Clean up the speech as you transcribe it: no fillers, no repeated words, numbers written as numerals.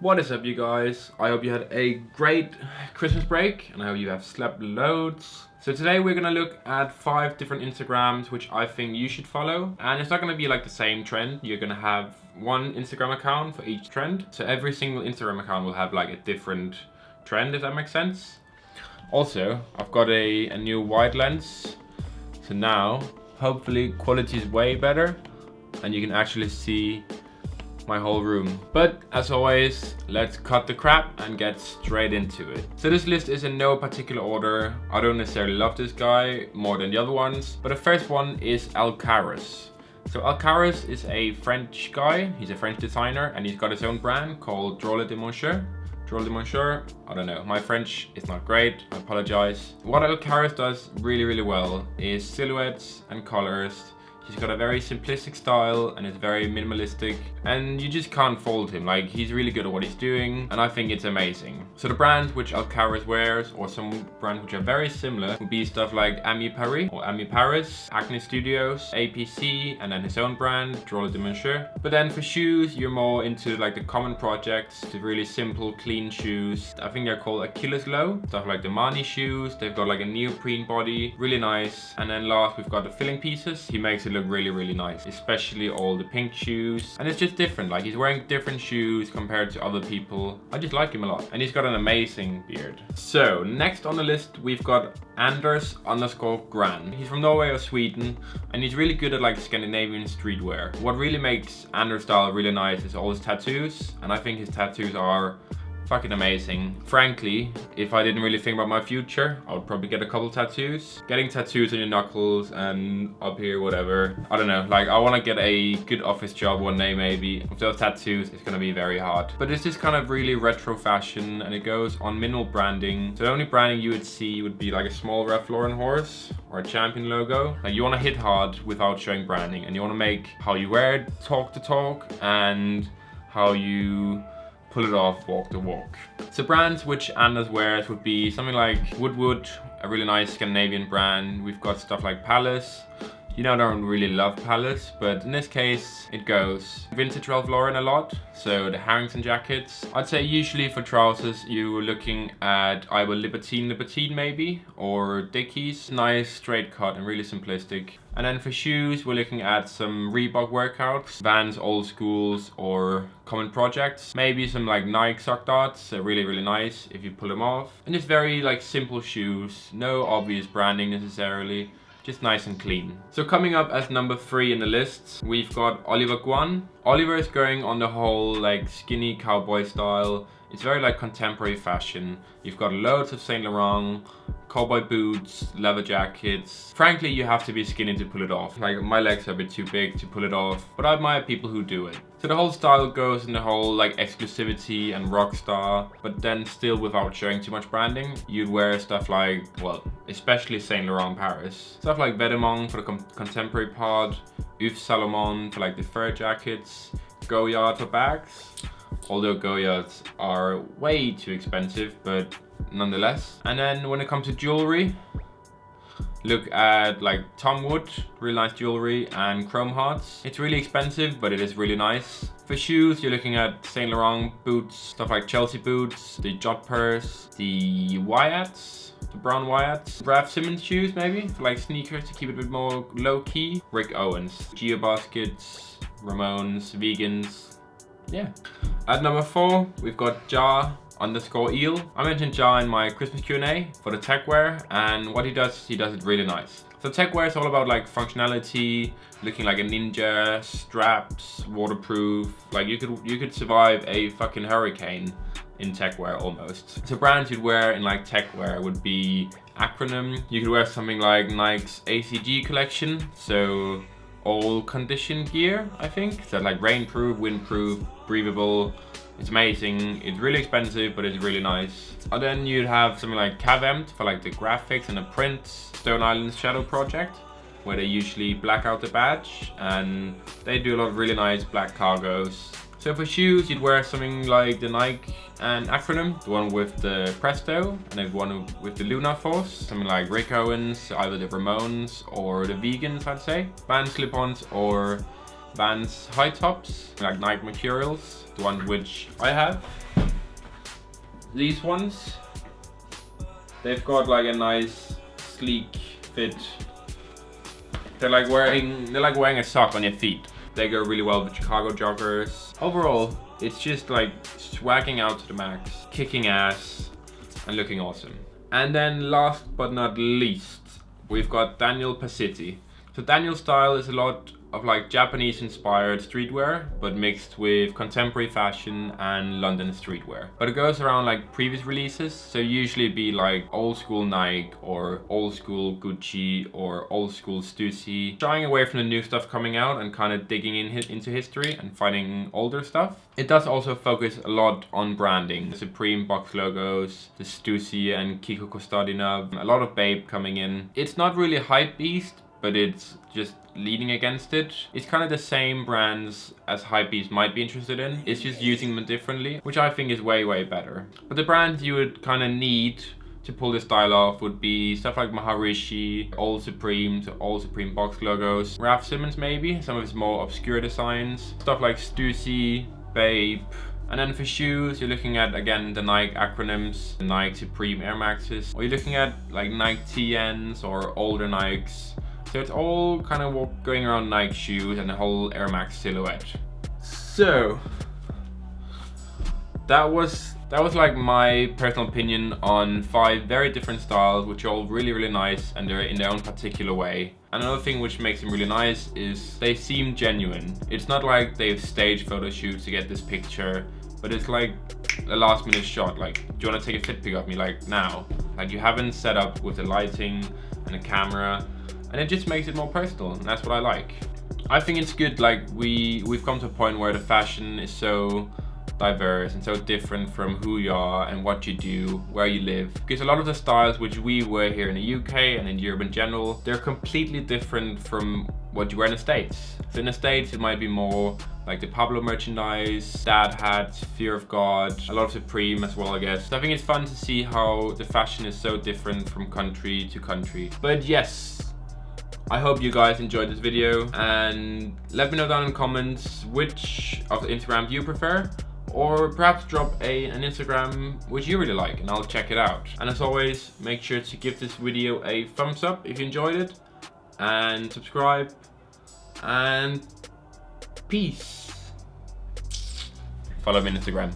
What is up, you guys? I hope you had a great Christmas break and I hope you have slept loads. So today we're gonna look at 5 different Instagrams which I think you should follow. And it's not gonna be like the same trend. You're gonna have one Instagram account for each trend. So every single Instagram account will have like a different trend, if that makes sense. Also, I've got a new wide lens. So now, hopefully quality is way better and you can actually see my whole room. But as always, let's cut the crap and get straight into it. So this list is in no particular order. I don't necessarily love this guy more than the other ones, but the first one is Alkarus. So Alkarus is a French guy. He's a French designer and he's got his own brand called Drôle de Monsieur. Drôle de Monsieur, I don't know. My French is not great, I apologize. What Alcaraz does really well is silhouettes and colors. He's got a very simplistic style and it's very minimalistic and you just can't fault him. Like, he's really good at what he's doing and I think it's amazing. So the brands which Alcaraz wears, or some brands which are very similar, would be stuff like Ami Paris or Ami Paris, Acne Studios, APC, and then his own brand, Drôle de Monsieur. But then for shoes, you're more into like the common projects, the really simple, clean shoes. I think they're called Achilles low. Stuff like the Mani shoes, they've got like a neoprene body, really nice. And then last, we've got the filling pieces. He makes it look really nice, especially all the pink shoes, and it's just different. Like, he's wearing different shoes compared to other people. I just like him a lot and he's got an amazing beard. So next on the list we've got Anders_Gran. He's from Norway or Sweden and he's really good at like Scandinavian streetwear. What really makes Anders' style really nice is all his tattoos, and I think his tattoos are fucking amazing. Frankly, if I didn't really think about my future, I would probably get a couple tattoos. Getting tattoos on your knuckles and up here, whatever. I don't know, like, I want to get a good office job one day maybe. With those tattoos, it's gonna be very hard. But it's just kind of really retro fashion and it goes on minimal branding. So the only branding you would see would be like a small Ralph Lauren horse or a Champion logo. Like, you want to hit hard without showing branding and you want to make how you wear it talk the talk and how you pull it off, walk the walk. So brands which Anders wears would be something like Woodwood, a really nice Scandinavian brand. We've got stuff like Palace. You know, I don't really love Palace, but in this case, it goes. Vintage Ralph Lauren a lot, so the Harrington jackets. I'd say usually for trousers, you were looking at either Libertine maybe, or Dickies. Nice, straight cut and really simplistic. And then for shoes, we're looking at some Reebok workouts, Vans Old Schools or Common Projects. Maybe some like Nike sock dots, really nice if you pull them off. And just very like simple shoes, no obvious branding necessarily. Just nice and clean. So coming up as number 3 in the list, we've got Oliver Guan. Oliver is going on the whole like skinny cowboy style. It's very like contemporary fashion. You've got loads of Saint Laurent, cowboy boots, leather jackets. Frankly, you have to be skinny to pull it off. Like, my legs are a bit too big to pull it off, but I admire people who do it. So the whole style goes in the whole like exclusivity and rock star, but then still without showing too much branding. You'd wear stuff like, well, especially Saint Laurent Paris. Stuff like Vetements for the contemporary part, Yves Salomon for like the fur jackets, Goyard for bags. Although Goyards are way too expensive, but nonetheless. And then when it comes to jewelry, look at like Tom Wood, really nice jewelry, and Chrome Hearts. It's really expensive, but it is really nice. For shoes, you're looking at Saint Laurent boots, stuff like Chelsea boots, the Jot purse, the Wyatts, the brown Wyatts. Raf Simons shoes maybe, for like sneakers to keep it a bit more low key. Rick Owens, Geo Baskets, Ramones, Vegans. Yeah. At number 4, we've got Jah_Eel. I mentioned Jah in my Christmas Q&A for the tech wear, and what he does it really nice. So tech wear is all about like functionality, looking like a ninja, straps, waterproof. Like, you could survive a fucking hurricane in tech wear almost. So brands you'd wear in like tech wear would be Acronym. You could wear something like Nike's ACG collection, so all condition gear, I think. So like rainproof, windproof, breathable. It's amazing. It's really expensive, but it's really nice. And then you'd have something like Cavemt for like the graphics and the prints. Stone Island's Shadow Project, where they usually black out the badge, and they do a lot of really nice black cargos. So for shoes, you'd wear something like the Nike and Acronym, the one with the Presto, and then one with the Luna Force, something like Rick Owens, either the Ramones or the Vegans, I'd say. Vans slip-ons or Vans high tops, like Nike materials, the one which I have. These ones, they've got like a nice sleek fit. They're like wearing a sock on your feet. They go really well with Chicago joggers. Overall, it's just like swagging out to the max, kicking ass, and looking awesome. And then last but not least, we've got Daniel Pacitti. So Daniel's style is a lot of like Japanese inspired streetwear, but mixed with contemporary fashion and London streetwear. But it goes around like previous releases, so usually be like old school Nike or old school Gucci or old school Stussy, shying away from the new stuff coming out and kind of digging into history and finding older stuff. It does also focus a lot on branding, the Supreme box logos, the Stussy and Kiko Kostadina, a lot of Babe coming in. It's not really a hype beast, but it's just leading against it. It's kind of the same brands as hypebeast might be interested in. It's just using them differently, which I think is way, way better. But the brands you would kind of need to pull this style off would be stuff like Maharishi, Old Supreme, so Old Supreme box logos, Raf Simons maybe, some of his more obscure designs, stuff like Stussy, Babe. And then for shoes, you're looking at, again, the Nike acronyms, the Nike Supreme Air Maxes, or you're looking at like Nike TNs or older Nikes. So it's all kind of going around Nike shoes and the whole Air Max silhouette. So that was like my personal opinion on 5 very different styles, which are all really, really nice and they're in their own particular way. Another thing which makes them really nice is they seem genuine. It's not like they've staged photo shoots to get this picture, but it's like a last minute shot. Like, do you want to take a fit pic of me like now? Like, you haven't set up with the lighting and the camera, and it just makes it more personal, and that's what I like. I think it's good, like we've come to a point where the fashion is so diverse and so different from who you are and what you do, where you live. Because a lot of the styles which we wear here in the UK and in Europe in general, they're completely different from what you wear in the States. So in the States it might be more like the Pablo merchandise, dad hats, Fear of God, a lot of Supreme as well, I guess. So I think it's fun to see how the fashion is so different from country to country. But yes, I hope you guys enjoyed this video, and let me know down in the comments which of the Instagrams you prefer, or perhaps drop an Instagram which you really like and I'll check it out. And as always, make sure to give this video a thumbs up if you enjoyed it, and subscribe, and peace. Follow me on Instagram.